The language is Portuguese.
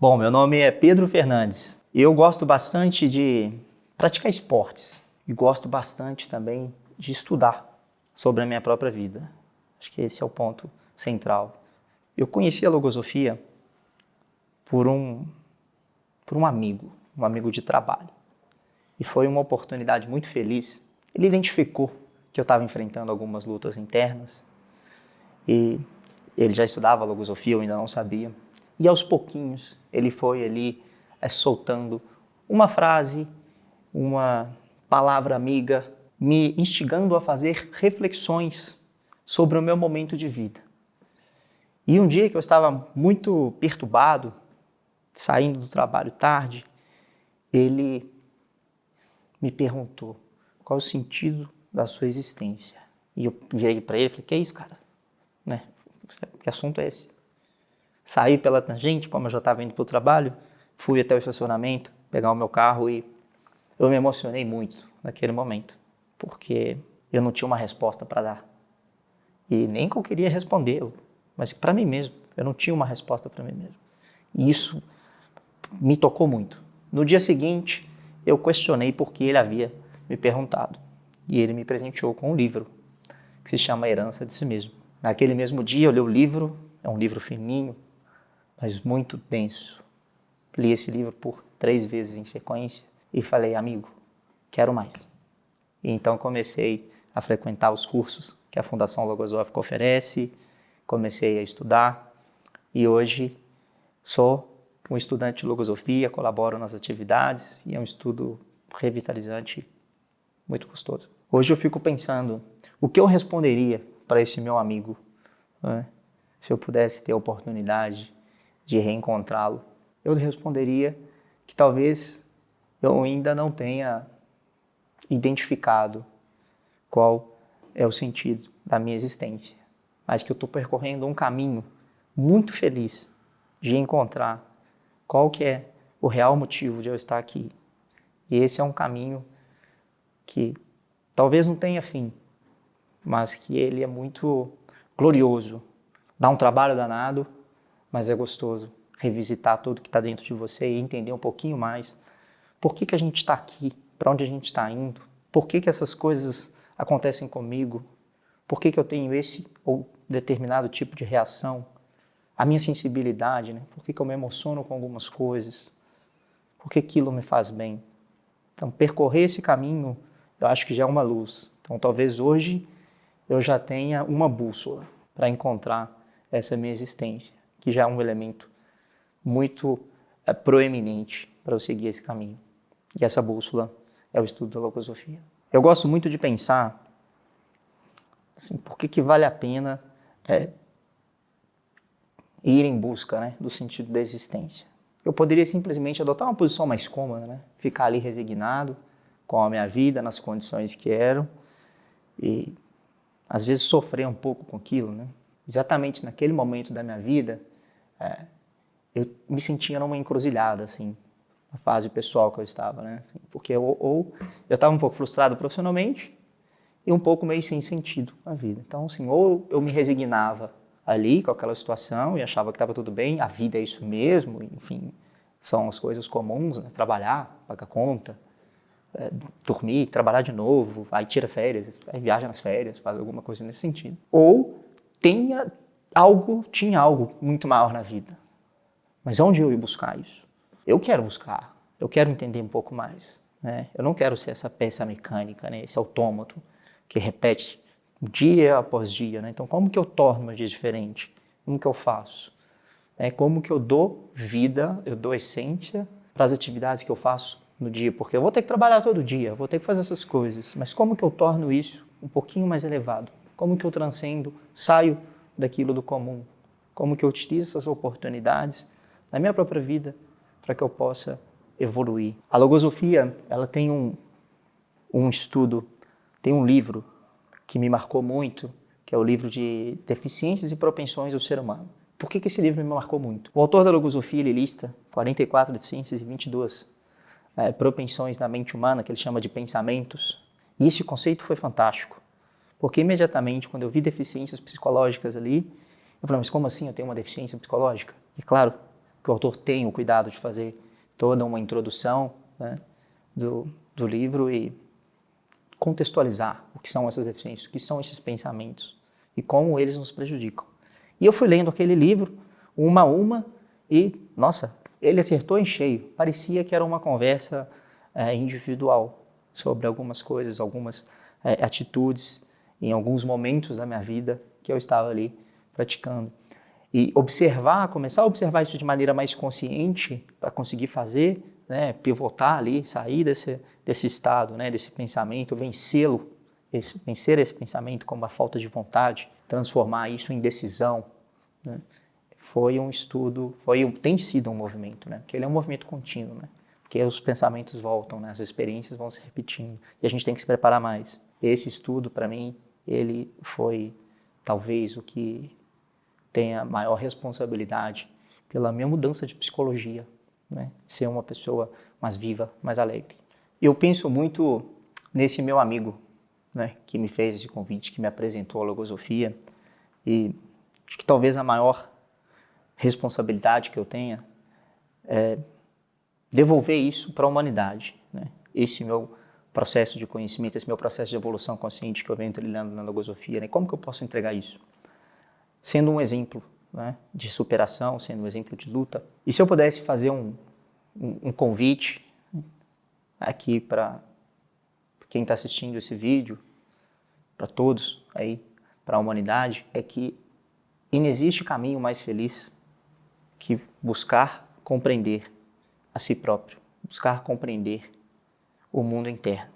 Bom, meu nome é Pedro Fernandes e eu gosto bastante de praticar esportes e gosto bastante também de estudar sobre a minha própria vida. Acho que esse é o ponto central. Eu conheci a logosofia por um amigo de trabalho. E foi uma oportunidade muito feliz. Ele identificou que eu estava enfrentando algumas lutas internas e ele já estudava logosofia, eu ainda não sabia. E aos pouquinhos ele foi ali soltando uma frase, uma palavra amiga, me instigando a fazer reflexões sobre o meu momento de vida. E um dia que eu estava muito perturbado, saindo do trabalho tarde, ele me perguntou qual é o sentido da sua existência. E eu virei para ele e falei, que é isso, cara? Né? Que assunto é esse? Saí pela tangente, como eu já estava indo para o trabalho, fui até o estacionamento, pegar o meu carro e eu me emocionei muito naquele momento, porque eu não tinha uma resposta para dar. E nem que eu queria responder, mas para mim mesmo, eu não tinha uma resposta para mim mesmo. E isso me tocou muito. No dia seguinte, eu questionei por que ele havia me perguntado. E ele me presenteou com um livro, que se chama Herança de Si Mesmo. Naquele mesmo dia, eu li o livro, é um livro fininho, mas muito denso. Li esse livro por 3 vezes em sequência e falei, amigo, quero mais. E então comecei a frequentar os cursos que a Fundação Logosófica oferece, comecei a estudar e hoje sou um estudante de logosofia, colaboro nas atividades e é um estudo revitalizante muito gostoso. Hoje eu fico pensando, o que eu responderia para esse meu amigo, né? Se eu pudesse ter a oportunidade de reencontrá-lo, eu responderia que talvez eu ainda não tenha identificado qual é o sentido da minha existência, mas que eu estou percorrendo um caminho muito feliz de encontrar qual que é o real motivo de eu estar aqui. E esse é um caminho que talvez não tenha fim, mas que ele é muito glorioso. Dá um trabalho danado, mas é gostoso revisitar tudo que está dentro de você e entender um pouquinho mais por que a gente está aqui, para onde a gente está indo, por que essas coisas acontecem comigo, por que eu tenho esse ou determinado tipo de reação, a minha sensibilidade, né? Por que eu me emociono com algumas coisas, por que aquilo me faz bem. Então, percorrer esse caminho, eu acho que já é uma luz. Então, talvez hoje eu já tenha uma bússola para encontrar essa minha existência, que já é um elemento muito proeminente para eu seguir esse caminho. E essa bússola é o estudo da logosofia. Eu gosto muito de pensar assim, por que vale a pena ir em busca, né, do sentido da existência. Eu poderia simplesmente adotar uma posição mais cômoda, né, ficar ali resignado com a minha vida, nas condições que eram, e às vezes sofrer um pouco com aquilo, né? Exatamente naquele momento da minha vida, eu me sentia numa encruzilhada, assim, na fase pessoal que eu estava, né? Porque ou eu estava um pouco frustrado profissionalmente e um pouco meio sem sentido na vida. Então, assim, ou eu me resignava ali com aquela situação e achava que estava tudo bem, a vida é isso mesmo, enfim, são as coisas comuns, né? Trabalhar, pagar conta, dormir, trabalhar de novo, aí tira férias, aí viaja nas férias, faz alguma coisa nesse sentido. Ou tinha algo muito maior na vida. Mas onde eu ia buscar isso? Eu quero buscar, eu quero entender um pouco mais, né? Eu não quero ser essa peça mecânica, né? Esse autômato que repete dia após dia, né? Então, como que eu torno meu dia diferente? Como que eu faço? Como que eu dou vida, eu dou essência para as atividades que eu faço no dia? Porque eu vou ter que trabalhar todo dia, vou ter que fazer essas coisas, mas como que eu torno isso um pouquinho mais elevado? Como que eu transcendo, saio daquilo do comum? Como que eu utilizo essas oportunidades na minha própria vida para que eu possa evoluir? A logosofia, ela tem um estudo, tem um livro que me marcou muito, que é o livro de Deficiências e Propensões do Ser Humano. Por que esse livro me marcou muito? O autor da logosofia, ele lista 44 deficiências e 22 propensões na mente humana, que ele chama de pensamentos. E esse conceito foi fantástico, porque imediatamente, quando eu vi deficiências psicológicas ali, eu falei, mas como assim eu tenho uma deficiência psicológica? E claro, que o autor tem o cuidado de fazer toda uma introdução, né, do livro e contextualizar o que são essas deficiências, o que são esses pensamentos e como eles nos prejudicam. E eu fui lendo aquele livro, uma a uma, e, nossa, ele acertou em cheio. Parecia que era uma conversa individual sobre algumas coisas, algumas atitudes, em alguns momentos da minha vida que eu estava ali praticando. E começar a observar isso de maneira mais consciente, para conseguir fazer, né, pivotar ali, sair desse estado, né, desse pensamento, vencê-lo, vencer esse pensamento como uma falta de vontade, transformar isso em decisão, né, foi um estudo, tem sido um movimento, né, porque ele é um movimento contínuo, né, porque os pensamentos voltam, né, as experiências vão se repetindo e a gente tem que se preparar mais. Esse estudo, para mim, ele foi talvez o que tenha maior responsabilidade pela minha mudança de psicologia, né? Ser uma pessoa mais viva, mais alegre. Eu penso muito nesse meu amigo, né, que me fez esse convite, que me apresentou a logosofia, e acho que talvez a maior responsabilidade que eu tenha é devolver isso para a humanidade, né? Esse meu processo de conhecimento, esse meu processo de evolução consciente que eu venho trilhando na logosofia, né? Como que eu posso entregar isso? Sendo um exemplo, né, de superação, sendo um exemplo de luta. E se eu pudesse fazer um convite aqui para quem está assistindo esse vídeo, para todos aí, para a humanidade, é que inexiste caminho mais feliz que buscar compreender a si próprio, buscar compreender o mundo interno.